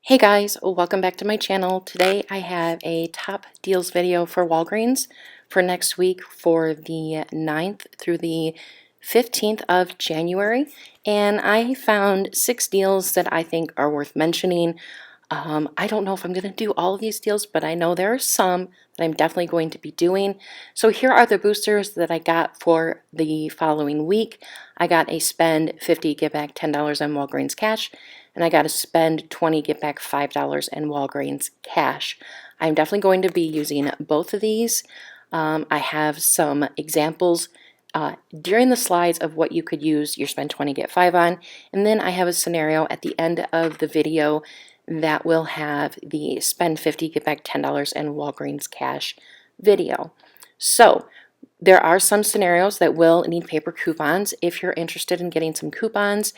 Hey guys, welcome back to my channel. Today I have a top deals video for Walgreens for next week for the 9th through the 15th of January, and I found 6 deals that I think are worth mentioning. I don't know if I'm going to do all of these deals, but I know there are some that I'm definitely going to be doing. So here are the boosters that I got for the following week. I got a spend 50, get back $10 on Walgreens cash, and I got a spend 20, get back $5 in Walgreens cash. I'm definitely going to be using both of these. I have some examples during the slides of what you could use your spend 20, get 5 on, and then I have a scenario at the end of the video that will have the spend 50, get back $10 and Walgreens cash video. So there are some scenarios that will need paper coupons. If you're interested in getting some coupons,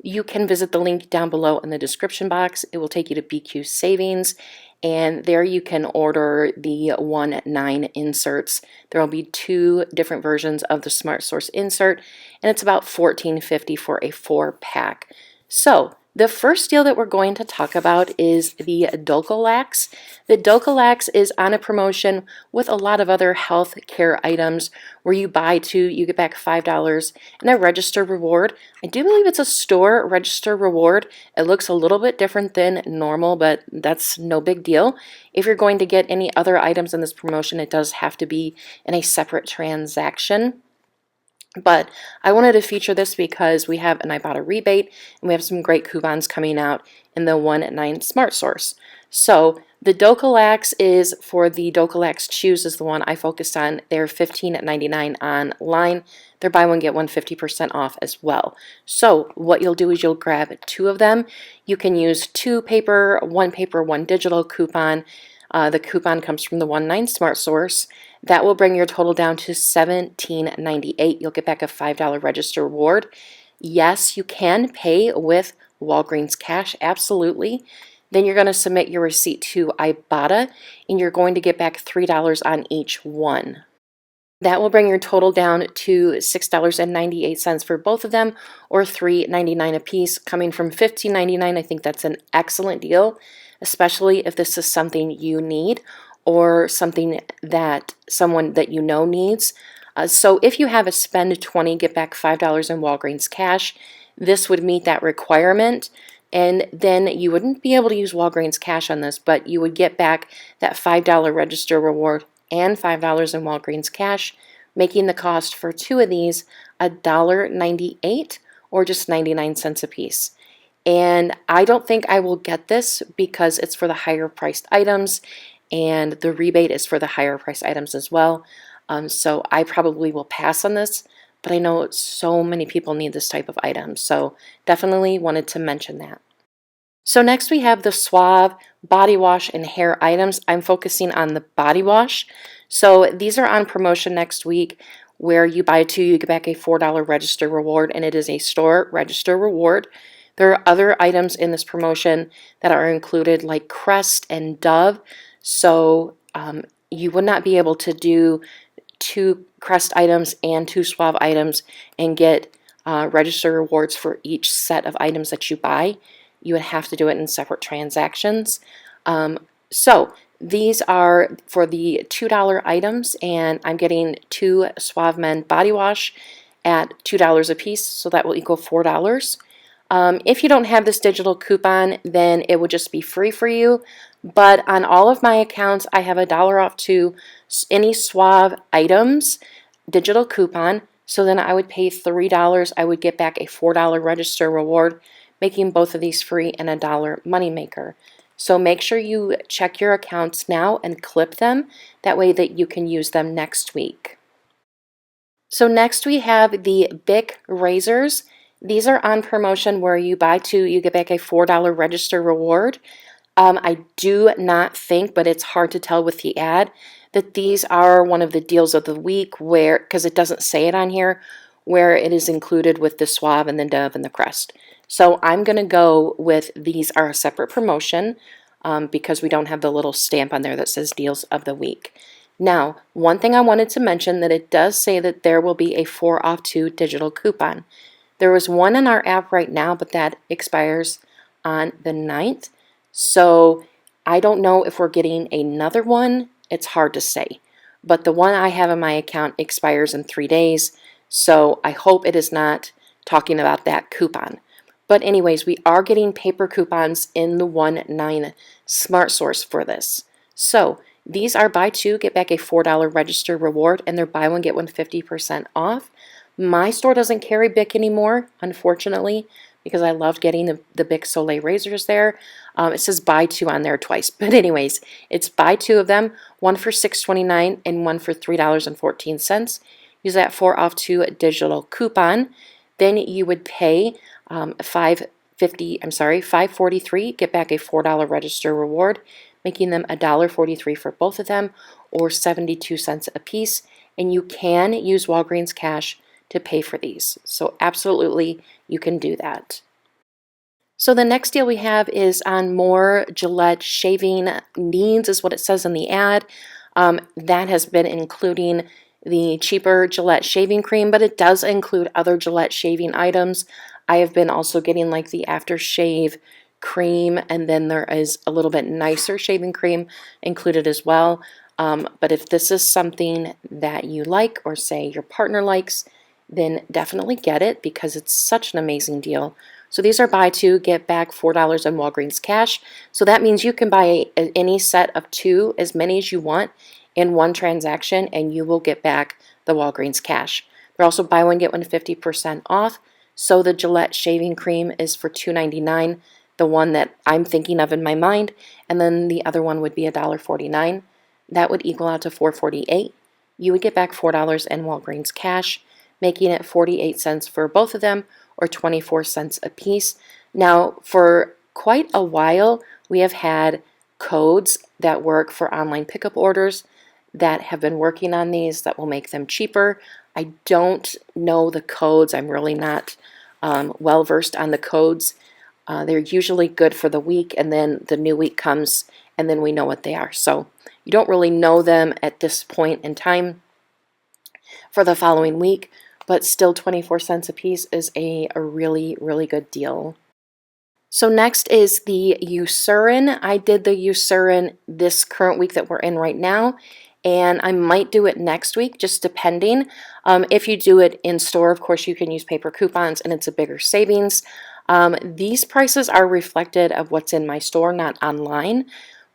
you can visit the link down below in the description box. It will take you to BQ Savings, and there you can order the 1/9 inserts. There will be 2 different versions of the Smart Source insert, and it's about $14.50 for a 4-pack. So the first deal that we're going to talk about is the Dulcolax. The Dulcolax is on a promotion with a lot of other health care items where you buy 2, you get back $5 and a register reward. I do believe it's a store register reward. It looks a little bit different than normal, but that's no big deal. If you're going to get any other items in this promotion, it does have to be in a separate transaction. But I wanted to feature this because we have an Ibotta rebate, and we have some great coupons coming out in the 1/9 Smart Source. So the Dulcolax is for the Dulcolax Chews is the one I focused on. They're $15.99 online. They're buy one, get one 50% off as well. So what you'll do is you'll grab 2 of them. You can use 2 paper, 1 digital coupon. The coupon comes from the 1/9 Smart Source. That will bring your total down to $17.98. You'll get back a $5 register reward. Yes, you can pay with Walgreens cash, absolutely. Then you're going to submit your receipt to Ibotta, and you're going to get back $3 on each one. That will bring your total down to $6.98 for both of them, or $3.99 a piece, coming from $15.99. I think that's an excellent deal, especially if this is something you need or something that someone that you know needs. So if you have a spend 20, get back $5 in Walgreens cash, this would meet that requirement. And then you wouldn't be able to use Walgreens cash on this, but you would get back that $5 register reward and $5 in Walgreens cash, making the cost for 2 of these $1.98 or just 99 cents a piece. And I don't think I will get this because it's for the higher priced items, and the rebate is for the higher priced items as well. So I probably will pass on this, but I know so many people need this type of item, so definitely wanted to mention that. So next we have the SUAVE body wash and hair items. I'm focusing on the body wash. So these are on promotion next week where you buy 2, you get back a $4 register reward, and it is a store register reward. There are other items in this promotion that are included like Crest and Dove. So you would not be able to do 2 Crest items and 2 SUAVE items and get register rewards for each set of items that you buy. You would have to do it in separate transactions. So these are for the $2 items, and I'm getting 2 SUAVE Men body wash at $2 a piece, so that will equal $4. If you don't have this digital coupon, then it would just be free for you. But on all of my accounts, I have $1 off to any SUAVE items digital coupon. So then I would pay $3. I would get back a $4 register reward, making both of these free and a $1 moneymaker. So make sure you check your accounts now and clip them. That way that you can use them next week. So next we have the Bic razors. These are on promotion where you buy 2, you get back a $4 register reward. I do not think, but it's hard to tell with the ad, that these are one of the deals of the week where, because it doesn't say it on here, where it is included with the SUAVE and the Dove and the Crest. So I'm going to go with these are a separate promotion because we don't have the little stamp on there that says deals of the week. Now, one thing I wanted to mention, that it does say that there will be a 4 off 2 digital coupon. There was one in our app right now, but that expires on the 9th. So I don't know if we're getting another one. It's hard to say. But the one I have in my account expires in 3 days, so I hope it is not talking about that coupon. But anyways, we are getting paper coupons in the 1-9 Smart Source for this. So these are buy two, get back a $4 register reward, and they're buy one, get one 50% off. My store doesn't carry Bic anymore, unfortunately, because I loved getting the Bic Soleil razors there. It says buy two on there twice. But anyways, it's buy two of them, one for $6.29 and one for $3.14. Use that 4 off 2 digital coupon. Then you would pay $5.43, get back a $4 register reward, making them $1.43 for both of them, or 72 cents a piece. And you can use Walgreens cash to pay for these. So absolutely, you can do that. So the next deal we have is on more Gillette shaving needs, is what it says in the ad. That has been including the cheaper Gillette shaving cream, but it does include other Gillette shaving items. I have been also getting like the aftershave cream, and then there is a little bit nicer shaving cream included as well. But if this is something that you like, or say your partner likes, then definitely get it because it's such an amazing deal. So these are buy two, get back $4 in Walgreens cash. So that means you can buy any set of 2, as many as you want, in one transaction, and you will get back the Walgreens cash. They're also buy one, get one 50% off. So the Gillette shaving cream is for $2.99, the one that I'm thinking of in my mind, and then the other one would be $1.49. That would equal out to $4.48. You would get back $4 in Walgreens cash, making it 48 cents for both of them, or 24 cents a piece. Now, for quite a while, we have had codes that work for online pickup orders that have been working on these that will make them cheaper. I don't know the codes. I'm really not well versed on the codes. They're usually good for the week, and then the new week comes, and then we know what they are. So you don't really know them at this point in time for the following week, but still 24 cents a piece is a really, really good deal. So next is the EUCERIN. I did the EUCERIN this current week that we're in right now, and I might do it next week, just depending. If you do it in store, of course, you can use paper coupons, and it's a bigger savings. These prices are reflected of what's in my store, not online,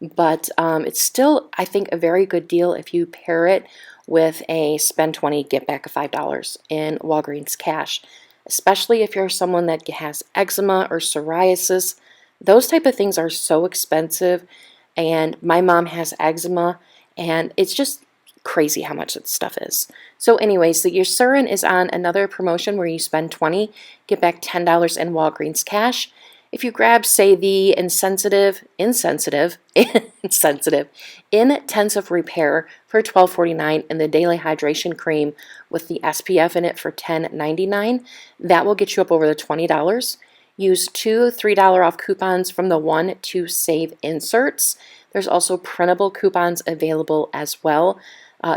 but it's still, I think, a very good deal if you pair it with a spend 20, get back a $5 in Walgreens cash, especially if you're someone that has eczema or psoriasis. Those type of things are so expensive, and my mom has eczema, and it's just crazy how much that stuff is. So anyways, the EUCERIN is on another promotion where you spend 20, get back $10 in Walgreens cash. If you grab, say, the insensitive intensive repair for $12.49 and the daily hydration cream with the SPF in it for $10.99, that will get you up over the $20. Use 2 $3 off coupons from the 1-2 SUAVE inserts. There's also printable coupons available as well.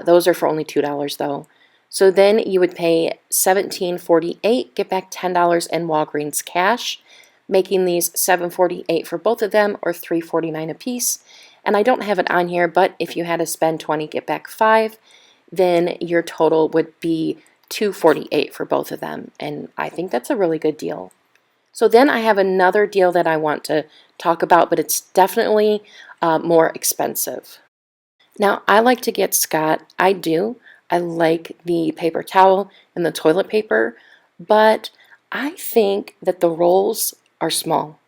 Those are for only $2 though. So then you would pay $17.48, get back $10 in Walgreens cash, making these $7.48 for both of them, or $3.49 a piece. And I don't have it on here, but if you had to spend 20, get back 5, then your total would be $2.48 for both of them. And I think that's a really good deal. So then I have another deal that I want to talk about, but it's definitely more expensive. Now, I like to get Scott. I do. I like the paper towel and the toilet paper, but I think that the rolls are small.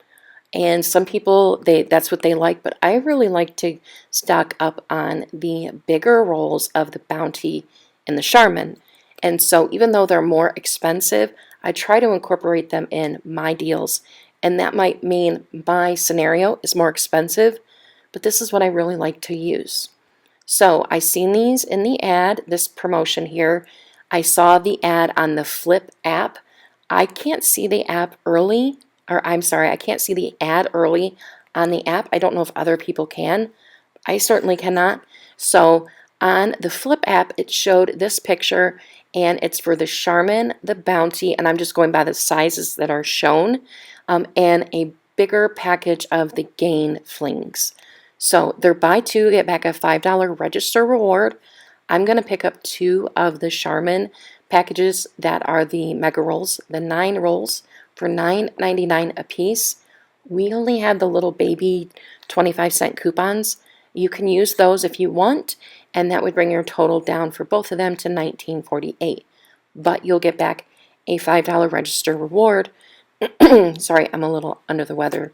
And some people, that's what they like, but I really like to stock up on the bigger rolls of the Bounty and the Charmin. And so even though they're more expensive, I try to incorporate them in my deals. And that might mean my scenario is more expensive, but this is what I really like to use. So I seen these in the ad, this promotion here. I saw the ad on the Flip app. I can't see the app early, or I'm sorry, I can't see the ad early on the app. I don't know if other people can. I certainly cannot. So on the Flip app, it showed this picture, and it's for the Charmin, the Bounty, and I'm just going by the sizes that are shown, and a bigger package of the Gain Flings. So they're buy two, get back a $5 register reward. I'm going to pick up 2 of the Charmin packages that are the mega rolls, the 9 rolls for $9.99 a piece. We only had the little baby 25-cent coupons. You can use those if you want, and that would bring your total down for both of them to $19.48. But you'll get back a $5 register reward. Sorry, I'm a little under the weather.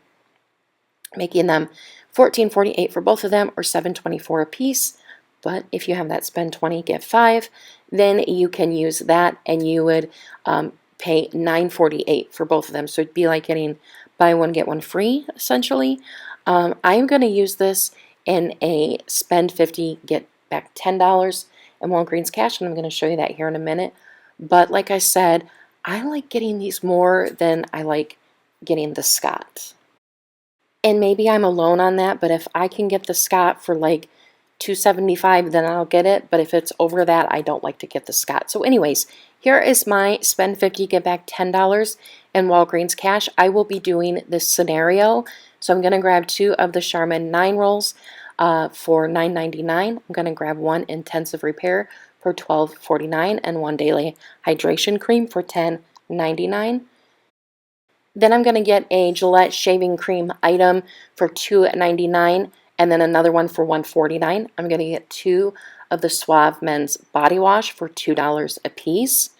Making them $14.48 for both of them, or $7.24 a piece. But if you have that spend 20, get 5, then you can use that, and you would pay $9.48 for both of them. So it'd be like getting buy one, get one free, essentially. I'm going to use this in a spend 50, get back $10 in Walgreens cash, and I'm going to show you that here in a minute. But like I said, I like getting these more than I like getting the Scott. And maybe I'm alone on that, but if I can get the Scott for like $2.75, then I'll get it. But if it's over that, I don't like to get the Scott. So anyways, here is my spend 50, get back $10 in Walgreens cash. I will be doing this scenario. So I'm going to grab 2 of the Charmin 9 rolls for $9.99. I'm going to grab 1 intensive repair for $12.49 and 1 daily hydration cream for $10.99. Then I'm going to get a Gillette shaving cream item for $2.99 and then another one for $1.49. I'm going to get 2 of the SUAVE men's body wash for $2 a piece.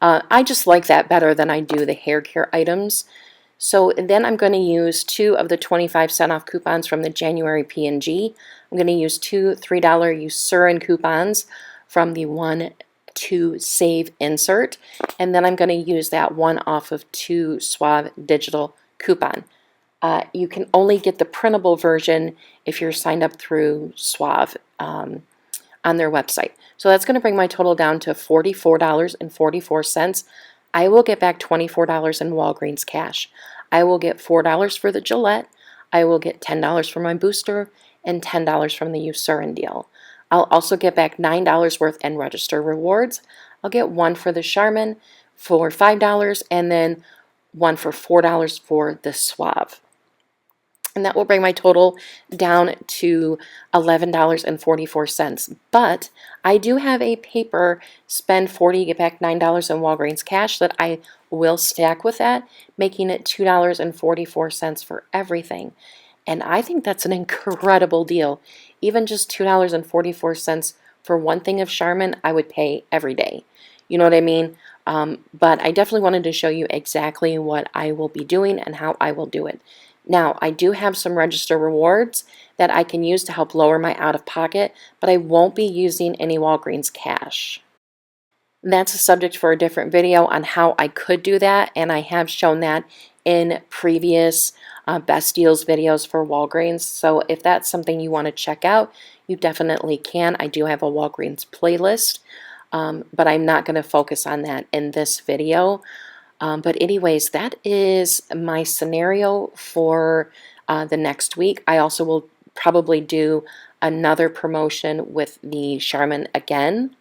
I just like that better than I do the hair care items. So then I'm going to use 2 of the 25-cent off coupons from the January P&G. I'm going to use 2 $3 EUCERIN coupons from the 1-2 Save insert. And then I'm going to use that 1 off of 2 SUAVE digital coupon. You can only get the printable version if you're signed up through SUAVE on their website. So that's going to bring my total down to $44.44. I will get back $24 in Walgreens cash. I will get $4 for the Gillette. I will get $10 for my booster and $10 from the EUCERIN deal. I'll also get back $9 worth in register rewards. I'll get 1 for the Charmin for $5 and then 1 for $4 for the SUAVE. And that will bring my total down to $11.44. But I do have a paper spend 40, get back $9 in Walgreens cash that I will stack with that, making it $2.44 for everything. And I think that's an incredible deal. Even just $2.44 for one thing of Charmin, I would pay every day. You know what I mean? But I definitely wanted to show you exactly what I will be doing and how I will do it. Now, I do have some register rewards that I can use to help lower my out-of-pocket, but I won't be using any Walgreens cash. That's a subject for a different video on how I could do that, and I have shown that in previous best deals videos for Walgreens. So if that's something you want to check out, you definitely can. I do have a Walgreens playlist, but I'm not going to focus on that in this video. But anyways, that is my scenario for the next week. I also will probably do another promotion with the Charmin again.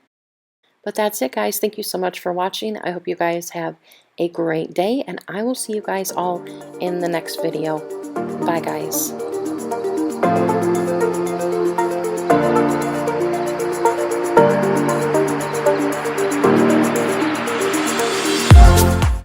But that's it, guys. Thank you so much for watching. I hope you guys have a great day, and I will see you guys all in the next video. Bye, guys.